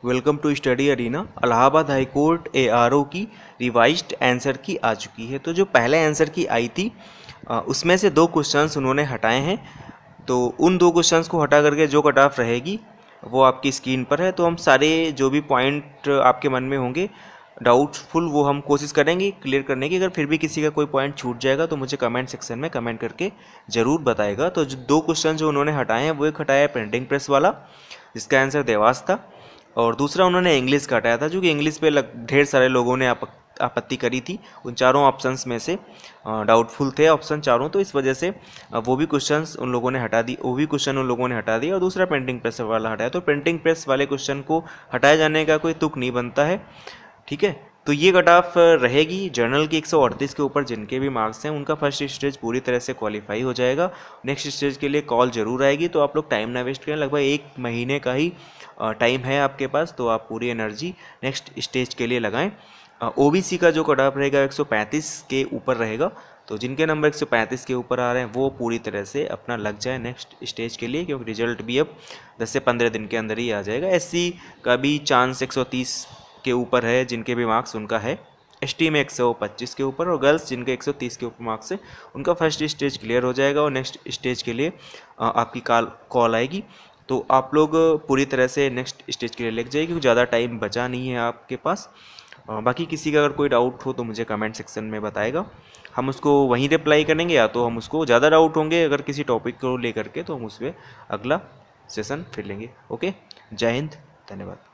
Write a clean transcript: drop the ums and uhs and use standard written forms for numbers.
Welcome to study arena. Allahabad high court ARO की revised answer key आ चुकी है। तो जो पहले आंसर की आई थी उसमें से 2 क्वेश्चंस उन्होंने हटाए हैं। तो उन 2 क्वेश्चंस को हटा करके जो कट ऑफ रहेगी वो आपकी स्क्रीन पर है। तो हम सारे जो भी पॉइंट आपके मन में होंगे डाउटफुल वो हम कोशिश करेंगे क्लियर करने की। अगर फिर भी किसी का कोई पॉइंट छूट जाएगा तो मुझे कमेंट सेक्शन में कमेंट करके ज़रूर बताएगा। तो जो 2 क्वेश्चन जो उन्होंने हटाए हैं वो एक हटाया है प्रिंटिंग प्रेस वाला जिसका आंसर देवास था, और दूसरा उन्होंने इंग्लिश का हटाया था जो कि इंग्लिश पे ढेर सारे लोगों ने आपत्ति करी थी। उन चारों ऑप्शंस में से डाउटफुल थे ऑप्शन चारों, तो इस वजह से वो भी क्वेश्चंस उन लोगों ने हटा दी, वो भी क्वेश्चन उन लोगों ने हटा दिया और दूसरा प्रिंटिंग प्रेस वाला हटाया। तो प्रिंटिंग प्रेस वाले क्वेश्चन को हटाए जाने का कोई तुक नहीं बनता है, ठीक है। तो ये कट ऑफ रहेगी जर्नल की 138 के ऊपर। जिनके भी मार्क्स हैं उनका फर्स्ट स्टेज पूरी तरह से क्वालिफाई हो जाएगा। नेक्स्ट स्टेज के लिए कॉल जरूर आएगी, तो आप लोग टाइम ना वेस्ट करें। लगभग 1 महीने का ही टाइम है आपके पास, तो आप पूरी एनर्जी नेक्स्ट स्टेज के लिए लगाएं। OBC का जो कट ऑफ रहेगा 135 के ऊपर रहेगा। तो जिनके नंबर 135 के ऊपर आ रहे हैं वो पूरी तरह से अपना लग जाए नेक्स्ट स्टेज के लिए, क्योंकि रिजल्ट भी अब 10 से 15 दिन के अंदर ही आ जाएगा। SC का भी चांस 130 के ऊपर है, जिनके भी मार्क्स उनका है। ST में 125 के ऊपर, और गर्ल्स जिनके 130 के ऊपर मार्क्स है उनका फर्स्ट स्टेज क्लियर हो जाएगा और नेक्स्ट स्टेज के लिए आपकी कॉल आएगी। तो आप लोग पूरी तरह से नेक्स्ट स्टेज के लिए लग जाइए, क्योंकि ज़्यादा टाइम बचा नहीं है आपके पास। बाकी किसी का अगर कोई डाउट हो तो मुझे कमेंट सेक्शन में बताएगा, हम उसको वहीं रिप्लाई करेंगे, या तो हम उसको ज़्यादा डाउट होंगे अगर किसी टॉपिक को लेकर के तो हम उस पर अगला सेशन फिर लेंगे। ओके, जय हिंद, धन्यवाद।